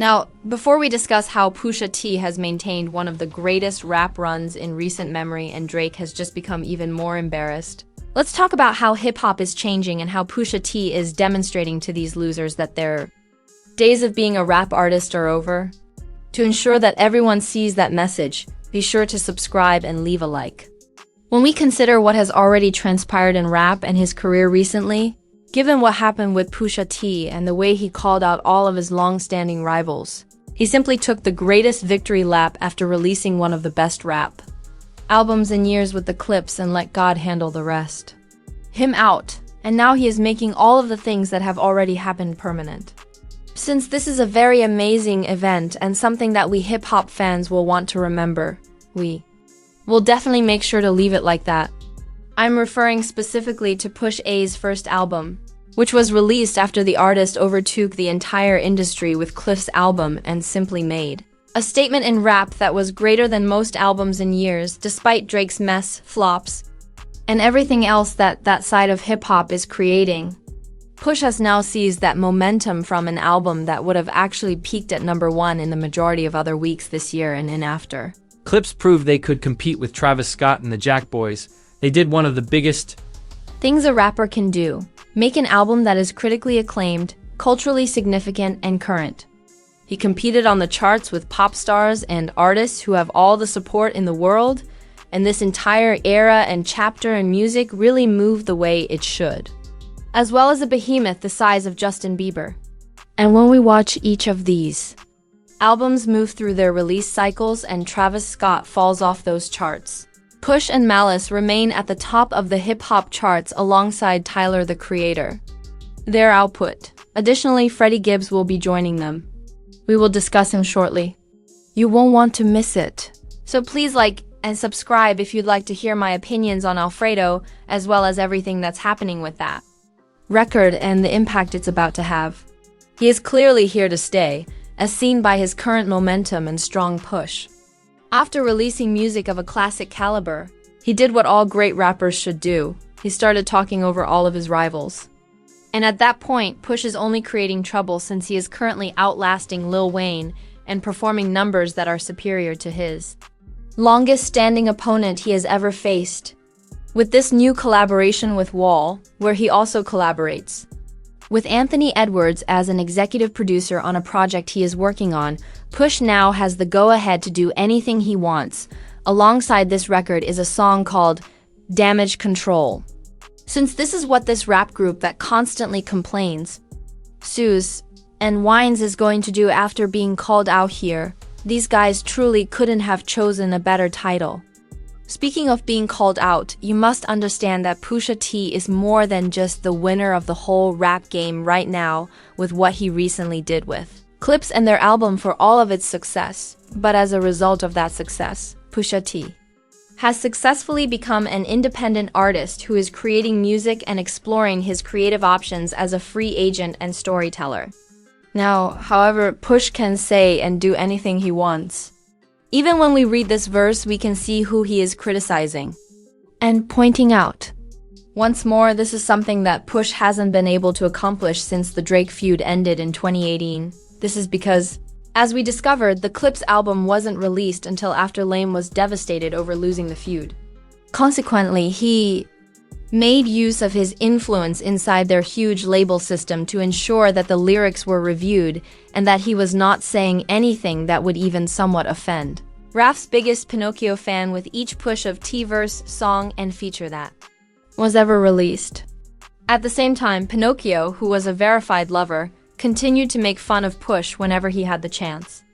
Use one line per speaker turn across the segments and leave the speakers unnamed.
Now, before we discuss how Pusha T has maintained one of the greatest rap runs in recent memory and Drake has just become even more embarrassed, let's talk about how hip-hop is changing and how Pusha T is demonstrating to these losers that their days of being a rap artist are over. To ensure that everyone sees that message, be sure to subscribe and leave a like. When we consider what has already transpired in rap and his career recently, given what happened with Pusha T and the way he called out all of his long-standing rivals, he simply took the greatest victory lap after releasing one of the best rap albums in years with the Clips and let God handle the rest. Him out, and now he is making all of the things that have already happened permanent. Since this is a very amazing event and something that we hip-hop fans will want to remember, we will definitely make sure to leave it like that. I'm referring specifically to Push A's first album, which was released after the artist overtook the entire industry with Cliff's album and Simply Made. A statement in rap that was greater than most albums in years, despite Drake's mess, flops, and everything else that side of hip-hop is creating. Push has now seized that momentum from an album that would have actually peaked at #1 in the majority of other weeks this year and in after.
Clips proved they could compete with Travis Scott and the Jack Boys. They did one of the biggest
things a rapper can do: make an album that is critically acclaimed, culturally significant, and current. He competed on the charts with pop stars and artists who have all the support in the world, and this entire era and chapter in music really moved the way it should, as well as a behemoth the size of Justin Bieber. And when we watch each of these albums move through their release cycles and Travis Scott falls off those charts, Push and Malice remain at the top of the hip-hop charts alongside Tyler, the Creator. Their output. Additionally, Freddie Gibbs will be joining them. We will discuss him shortly. You won't want to miss it. So please like and subscribe if you'd like to hear my opinions on Alfredo, as well as everything that's happening with that record and the impact it's about to have. He is clearly here to stay, as seen by his current momentum and strong push. After releasing music of a classic caliber, he did what all great rappers should do. He started talking over all of his rivals. And at that point, Push is only creating trouble since he is currently outlasting Lil Wayne and performing numbers that are superior to his longest standing opponent he has ever faced. With this new collaboration with Wall, where he also collaborates with Anthony Edwards as an executive producer on a project he is working on, Push now has the go-ahead to do anything he wants. Alongside this record is a song called Damage Control. Since this is what this rap group that constantly complains, sues, and whines is going to do after being called out here, these guys truly couldn't have chosen a better title. Speaking of being called out, you must understand that Pusha T is more than just the winner of the whole rap game right now with what he recently did with Clips and their album for all of its success. But as a result of that success, Pusha T has successfully become an independent artist who is creating music and exploring his creative options as a free agent and storyteller. Now, however, Push can say and do anything he wants. Even when we read this verse, we can see who he is criticizing and pointing out. Once more, this is something that Push hasn't been able to accomplish since the Drake feud ended in 2018. This is because, as we discovered, the Clips album wasn't released until after Lame was devastated over losing the feud. Consequently, he made use of his influence inside their huge label system to ensure that the lyrics were reviewed and that he was not saying anything that would even somewhat offend Raf's biggest Pinocchio fan with each push of T-verse, song, and feature that was ever released. At the same time, Pinocchio, who was a verified lover, continued to make fun of Push whenever he had the chance.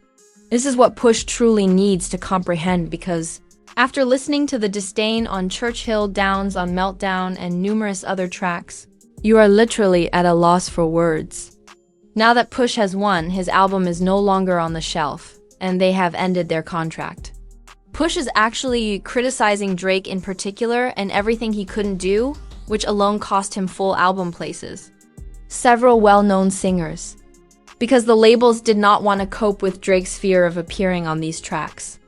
This is what Push truly needs to comprehend, because after listening to the disdain on Churchill, Downs on Meltdown, and numerous other tracks, you are literally at a loss for words. Now that Push has won, his album is no longer on the shelf, and they have ended their contract. Push is actually criticizing Drake in particular and everything he couldn't do, which alone cost him full album places. Several well-known singers, because the labels did not want to cope with Drake's fear of appearing on these tracks.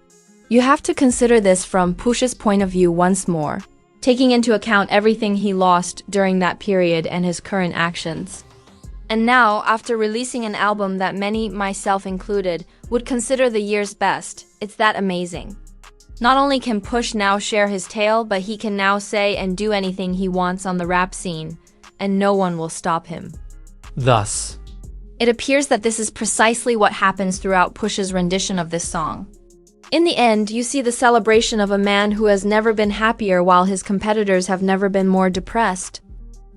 You have to consider this from Push's point of view once more, taking into account everything he lost during that period and his current actions. And now, after releasing an album that many, myself included, would consider the year's best, it's that amazing. Not only can Push now share his tale, but he can now say and do anything he wants on the rap scene, and no one will stop him.
Thus,
it appears that this is precisely what happens throughout Push's rendition of this song. In the end, you see the celebration of a man who has never been happier while his competitors have never been more depressed.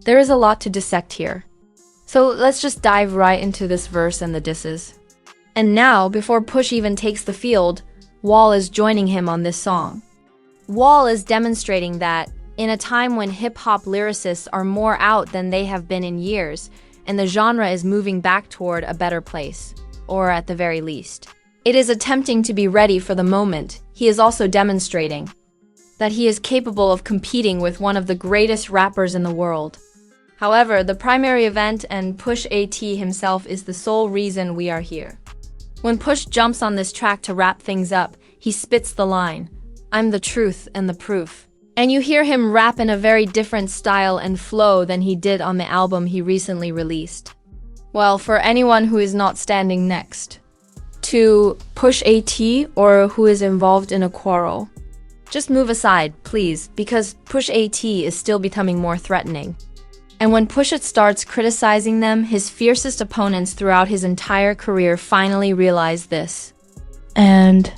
There is a lot to dissect here. So let's just dive right into this verse and the disses. And now, before Push even takes the field, Wall is joining him on this song. Wall is demonstrating that, in a time when hip-hop lyricists are more out than they have been in years, and the genre is moving back toward a better place, or at the very least, it is attempting to be ready for the moment. He is also demonstrating that he is capable of competing with one of the greatest rappers in the world. However, the primary event and Pusha T himself is the sole reason we are here. When Push jumps on this track to wrap things up, he spits the line, "I'm the truth and the proof." And you hear him rap in a very different style and flow than he did on the album he recently released. Well, for anyone who is not standing next to Pusha T or who is involved in a quarrel, just move aside, please, because Pusha T is still becoming more threatening. And when Pusha starts criticizing them, his fiercest opponents throughout his entire career finally realize this. And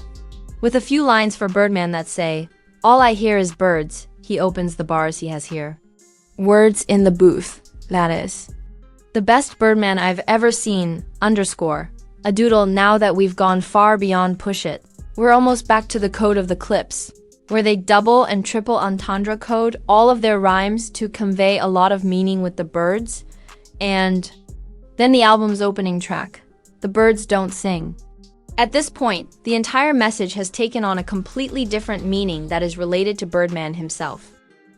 with a few lines for Birdman that say, "All I hear is birds," he opens the bars he has here. Words in the booth, that is. The best Birdman I've ever seen, _ a doodle now that we've gone far beyond Push It. We're almost back to the code of the clips, where they double and triple entendre code all of their rhymes to convey a lot of meaning with the birds. And then the album's opening track, "The Birds Don't Sing." At this point, the entire message has taken on a completely different meaning that is related to Birdman himself.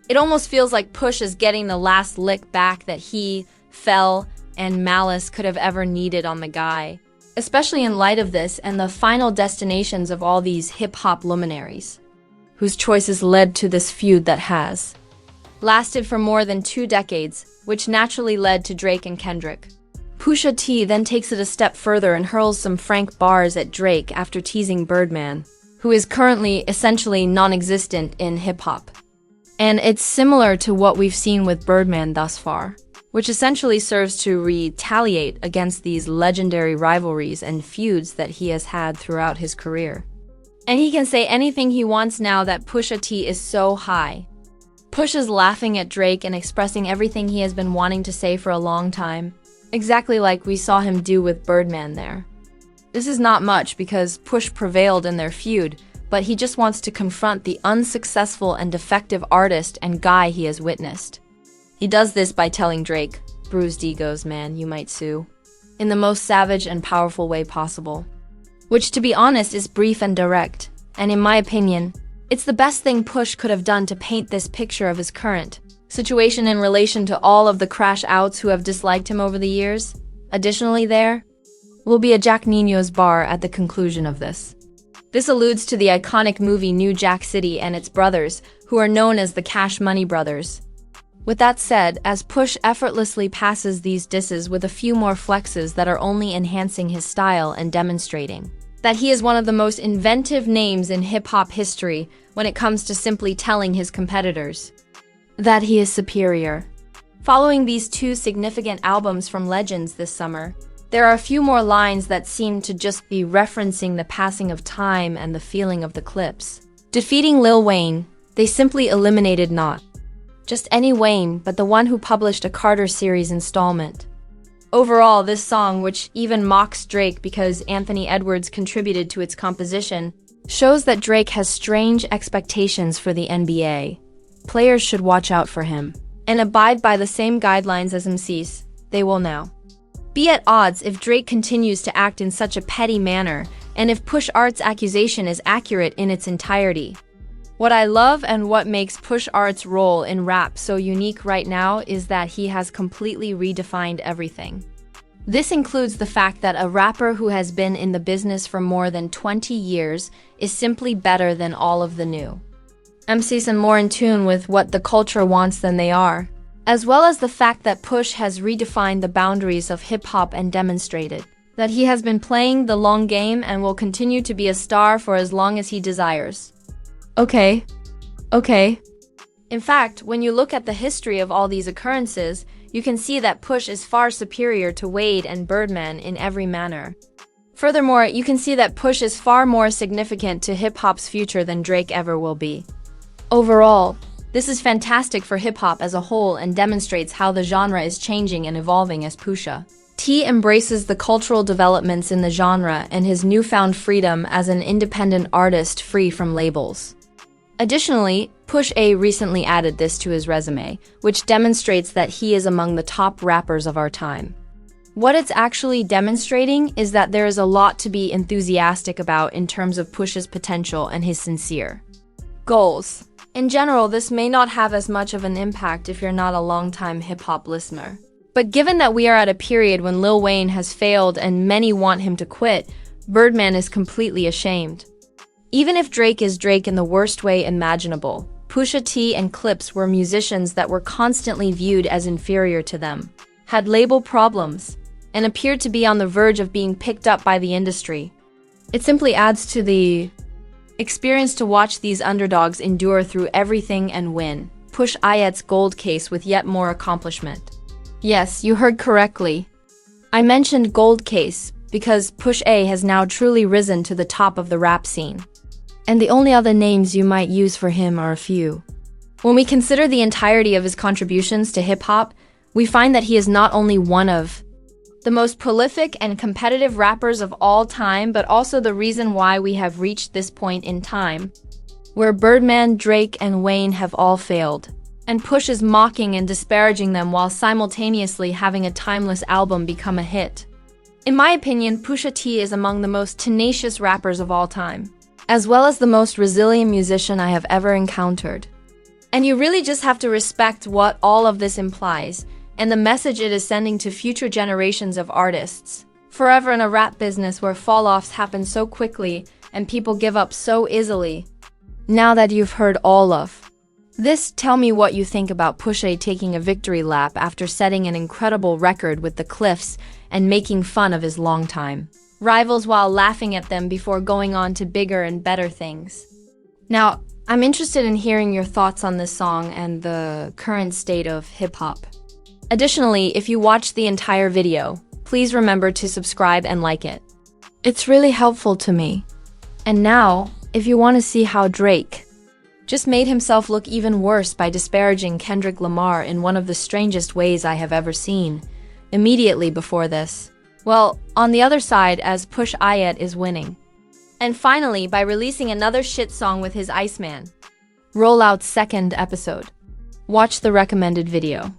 It almost feels like Push is getting the last lick back that he, Fell, and Malice could have ever needed on the guy, especially in light of this and the final destinations of all these hip-hop luminaries, whose choices led to this feud that has lasted for more than 2 decades, which naturally led to Drake and Kendrick. Pusha T then takes it a step further and hurls some frank bars at Drake after teasing Birdman, who is currently essentially non-existent in hip-hop. And it's similar to what we've seen with Birdman thus far, which essentially serves to retaliate against these legendary rivalries and feuds that he has had throughout his career. And he can say anything he wants now that Pusha T is so high. Push is laughing at Drake and expressing everything he has been wanting to say for a long time, exactly like we saw him do with Birdman there. This is not much because Push prevailed in their feud, but he just wants to confront the unsuccessful and defective artist and guy he has witnessed. He does this by telling Drake, "Bruised egos, man, you might sue," in the most savage and powerful way possible. Which, to be honest, is brief and direct, and in my opinion, it's the best thing Push could have done to paint this picture of his current situation in relation to all of the crash outs who have disliked him over the years. Additionally, there will be a Jack Nino's bar at the conclusion of this. This alludes to the iconic movie New Jack City and its brothers, who are known as the Cash Money Brothers. With that said, as Push effortlessly passes these disses with a few more flexes that are only enhancing his style and demonstrating that he is one of the most inventive names in hip-hop history when it comes to simply telling his competitors that he is superior. Following these 2 significant albums from legends this summer, there are a few more lines that seem to just be referencing the passing of time and the feeling of the clips. Defeating Lil Wayne, they simply eliminated not just any Wayne, but the one who published a Carter series installment. Overall, this song, which even mocks Drake because Anthony Edwards contributed to its composition, shows that Drake has strange expectations for the NBA. Players should watch out for him and abide by the same guidelines as MCs. They will now be at odds if Drake continues to act in such a petty manner and if Push Art's accusation is accurate in its entirety. What I love and what makes Push Art's role in rap so unique right now is that he has completely redefined everything. This includes the fact that a rapper who has been in the business for more than 20 years is simply better than all of the new MCs and more in tune with what the culture wants than they are. as well as the fact that Push has redefined the boundaries of hip-hop and demonstrated that he has been playing the long game and will continue to be a star for as long as he desires. Okay. In fact, when you look at the history of all these occurrences, you can see that Push is far superior to Wade and Birdman in every manner. Furthermore, you can see that Push is far more significant to hip-hop's future than Drake ever will be. Overall, this is fantastic for hip-hop as a whole and demonstrates how the genre is changing and evolving as Pusha T embraces the cultural developments in the genre and his newfound freedom as an independent artist free from labels. Additionally, Push A recently added this to his resume, which demonstrates that he is among the top rappers of our time. What it's actually demonstrating is that there is a lot to be enthusiastic about in terms of Push's potential and his sincere goals. In general, this may not have as much of an impact if you're not a longtime hip-hop listener. But given that we are at a period when Lil Wayne has failed and many want him to quit, Birdman is completely ashamed. Even if Drake is Drake in the worst way imaginable, Pusha T and Clips were musicians that were constantly viewed as inferior to them, had label problems, and appeared to be on the verge of being picked up by the industry. It simply adds to the experience to watch these underdogs endure through everything and win. Push Ayet's gold case with yet more accomplishment. Yes, you heard correctly. I mentioned gold case because Push A has now truly risen to the top of the rap scene. And the only other names you might use for him are a few. When we consider the entirety of his contributions to hip-hop, we find that he is not only one of the most prolific and competitive rappers of all time, but also the reason why we have reached this point in time, where Birdman, Drake, and Wayne have all failed. And Push is mocking and disparaging them while simultaneously having a timeless album become a hit. In my opinion, Pusha T is among the most tenacious rappers of all time, as well as the most resilient musician I have ever encountered. And you really just have to respect what all of this implies, and the message it is sending to future generations of artists. Forever in a rap business where fall-offs happen so quickly and people give up so easily. Now that you've heard all of this, tell me what you think about Pusha taking a victory lap after setting an incredible record with the Cliffs and making fun of his longtime rivals while laughing at them before going on to bigger and better things. Now, I'm interested in hearing your thoughts on this song and the current state of hip-hop. Additionally, if you watched the entire video, please remember to subscribe and like it. It's really helpful to me. And now, if you want to see how Drake just made himself look even worse by disparaging Kendrick Lamar in one of the strangest ways I have ever seen, immediately before this. Well, on the other side, as Push Ayet is winning. And finally, by releasing another shit song with his Iceman. Roll out second episode. Watch the recommended video.